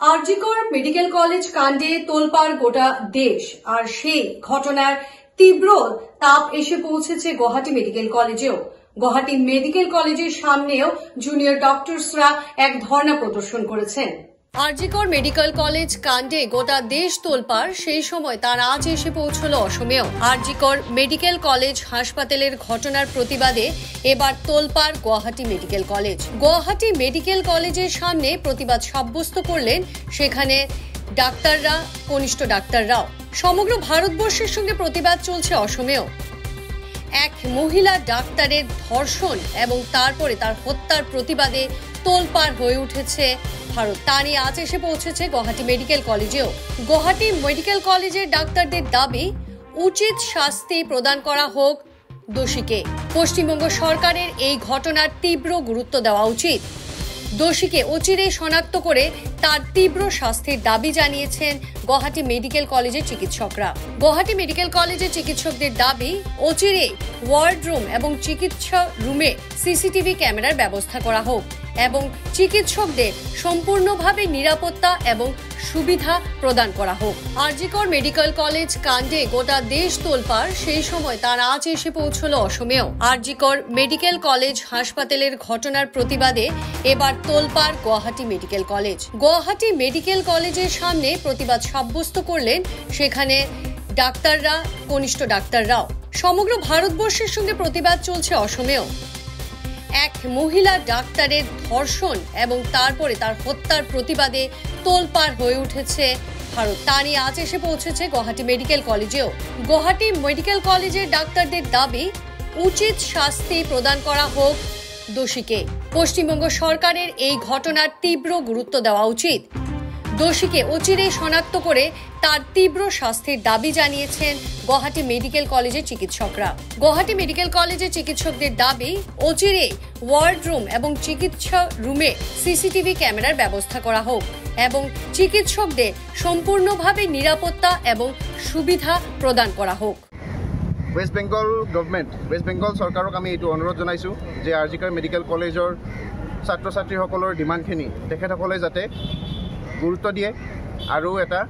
RG Kar medical college কাণ্ডে তোলপাড় গোটা দেশ, আর সেই ঘটনার তীব্র তাপ এসে পৌঁছেছে গুয়াহাটি মেডিকেল কলেজেও। গুয়াহাটি মেডিকেল কলেজের সামনেও জুনিয়র ডক্টরসরা এক ধর্ণা প্রদর্শন করেছেন। আরজিকর মেডিকেল কলেজ কাণ্ডে গোটা দেশ তোলপাড়, সেই সময় তার আজ এসে পৌঁছল অসমেও। আরজিকর মেডিকেল কলেজ হাসপাতালের ঘটনার প্রতিবাদে এবার তোলপাড় Guwahati medical college. Guwahati medical কলেজের সামনে প্রতিবাদ সাব্যস্ত করলেন সেখানে ডাক্তাররা, কনিষ্ঠ ডাক্তাররাও। সমগ্র ভারতবর্ষের সঙ্গে প্রতিবাদ চলছে অসমেও। এক মহিলা ডাক্তারের ধর্ষণ এবং তারপরে তার হত্যার প্রতিবাদে তোলপাড় হয়ে উঠেছে ভারত। তা নিয়ে আজ এসে পৌঁছেছে গুয়াহাটি মেডিকেল কলেজেও। গুয়াহাটি মেডিকেল কলেজের ডাক্তারদের দাবি, উচিত শাস্তি প্রদান করা হোক দোষীকে। পশ্চিমবঙ্গ সরকারের এই ঘটনার তীব্র গুরুত্ব দেওয়া উচিত। দোষীকে অচিরেই শনাক্ত করে তার তীব্র শাস্তির দাবি জানিয়েছেন গুয়াহাটি মেডিকেল কলেজের চিকিৎসকরা। গুয়াহাটি মেডিকেল কলেজের চিকিৎসকদের দাবি, অচিরেই ওয়ার্ড রুম এবং চিকিৎসা রুমে সিসিটিভি ক্যামেরার ব্যবস্থা করা হোক এবং চিকিৎসকদের সম্পূর্ণভাবে নিরাপত্তা এবং সুবিধা প্রদান করা হোক। আরজিকর মেডিকেল কলেজ কাণ্ডে গোটা দেশ তোলপাড়, সেই সময় তার আজ এসে পৌঁছল অসমেও। আরজিকর মেডিকেল কলেজ হাসপাতালের ঘটনার প্রতিবাদে এবার তোলপাড় Guwahati medical college. Guwahati medical কলেজের সামনে প্রতিবাদ সাব্যস্ত করলেন সেখানে ডাক্তাররা, কনিষ্ঠ ডাক্তাররাও। সমগ্র ভারতবর্ষের সঙ্গে প্রতিবাদ চলছে অসমেও। এক মহিলা ডাক্তারের ধর্ষণ এবং তারপরে তার হত্যার প্রতিবাদে তোলপাড় হয়ে উঠেছে ভারত। তা নিয়ে আজ এসে পৌঁছেছে গুয়াহাটি মেডিকেল কলেজেও। গুয়াহাটি মেডিকেল কলেজের ডাক্তারদের দাবি, উচিত শাস্তি প্রদান করা হোক দোষীকে। পশ্চিমবঙ্গ সরকারের এই ঘটনার তীব্র গুরুত্ব দেওয়া উচিত। দোষীকে অচিরেই শনাক্ত করে তার তীব্র শাস্তির দাবি জানিয়েছেন গুয়াহাটি মেডিকেল কলেজের চিকিৎসকরা। গুয়াহাটি মেডিকেল কলেজের চিকিৎসকদের দাবি, অচিরেই ওয়ার্ড রুম এবং চিকিৎসা রুমে সিসিটিভি ক্যামেরার ব্যবস্থা করা হোক এবং চিকিৎসকদের সম্পূর্ণভাবে নিরাপত্তা এবং সুবিধা প্রদান করা হোক। West Bengal government, West Bengal চৰকাৰক আমি এইটো অনুৰোধ জনাইছোঁ যে আৰজিকৰ মেডিকেল কলেজৰ ছাত্ৰ ছাত্ৰীসকলৰ ডিমাণ্ডখিনি তেখেতসকলে যাতে গুৰুত্ব দিয়ে আৰু এটা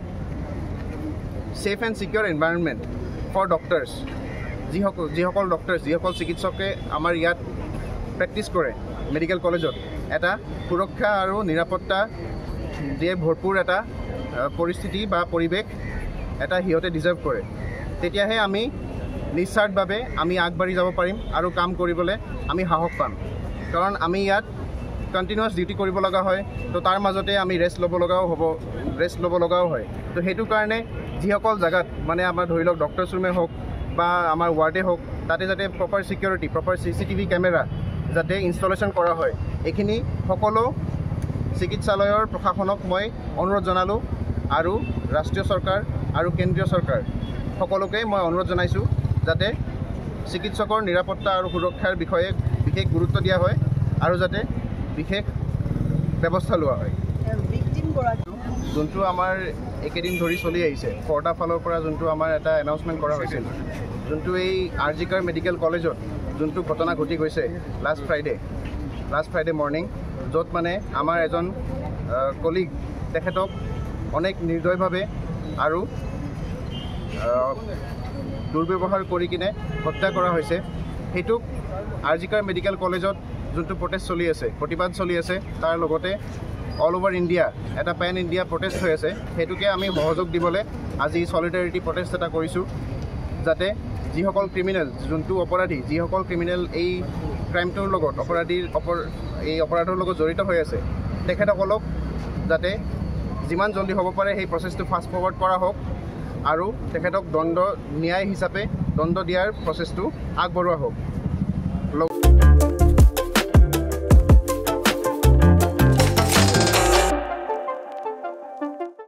safe and secure environment for doctors, যিসকল ডক্টৰ্ছ, যিসকল চিকিৎসকে আমাৰ ইয়াত প্ৰেক্টিছ কৰে মেডিকেল কলেজত, এটা সুৰক্ষা আৰু নিৰাপত্তা দিয়ে ভৰপূৰ এটা পৰিস্থিতি বা পৰিৱেশ এটা সিহঁতে ডিজাৰ্ভ কৰে। তেতিয়াহে আমি নিস্বাৰ্থভাৱে আমি আগবাঢ়ি যাব পাৰিম আৰু কাম কৰিবলৈ আমি সাহস পাম। কাৰণ আমি ইয়াত কণ্টিনিউৱাছ ডিউটি কৰিব লগা হয়, তো তাৰ মাজতে আমি ৰেষ্ট ল'ব লগাও হয়। তো সেইটো কাৰণে যিসকল জেগাত মানে আমাৰ ধৰি লওক ডক্টৰ্ছ ৰুমে হওক বা আমাৰ ৱাৰ্ডে হওক, তাতে যাতে proper security, proper CCTV camera যাতে ইনষ্টলেশ্যন কৰা হয়, এইখিনি সকলো চিকিৎসালয়ৰ প্ৰশাসনক মই অনুৰোধ জনালোঁ আৰু ৰাষ্ট্ৰীয় চৰকাৰ আৰু কেন্দ্ৰীয় চৰকাৰ সকলোকে মই অনুৰোধ জনাইছোঁ যাতে চিকিৎসকৰ নিৰাপত্তা আৰু সুৰক্ষাৰ বিষয়ে বিশেষ গুৰুত্ব দিয়া হয় আৰু যাতে বিশেষ ব্যৱস্থা লোৱা হয়। যোনটো আমাৰ একেদিন ধৰি চলি আহিছে, ফৰ্ডা ফালৰ পৰা যোনটো আমাৰ এটা এনাউন্সমেণ্ট কৰা হৈছিল, যোনটো এই আৰজিকৰ মেডিকেল কলেজত যোনটো ঘটনা ঘটি গৈছে লাষ্ট ফ্ৰাইডে মৰ্ণিং, য'ত মানে আমাৰ এজন কলিগ, তেখেতক অনেক নিৰ্দয়ভাৱে আৰু দুৰ্ব্যৱহাৰ কৰি কিনে হত্যা কৰা হৈছে। সেইটোক আৰজিকৰ মেডিকেল কলেজত যোনটো প্ৰটেষ্ট চলি আছে, প্ৰতিবাদ চলি আছে, তাৰ লগতে অল অভাৰ ইণ্ডিয়া এটা পেন ইণ্ডিয়া প্ৰটেষ্ট হৈ আছে, সেইটোকে আমি সহযোগ দিবলৈ আজি চলিডাৰিটি প্ৰটেষ্ট এটা কৰিছোঁ, যাতে যিসকল ক্ৰিমিনেল, যোনটো অপৰাধী, যিসকল ক্ৰিমিনেল এই ক্ৰাইমটোৰ লগত এই অপৰাধৰ লগত জড়িত হৈ আছে, তেখেতসকলক যাতে যিমান জলদি হ'ব পাৰে সেই প্ৰচেছটো ফাষ্ট ফৰৱাৰ্ড কৰা হওক আৰু তেখেতক ন্যায় হিচাপে দণ্ড দিয়াৰ প্ৰচেছটো আগবঢ়োৱা হওক।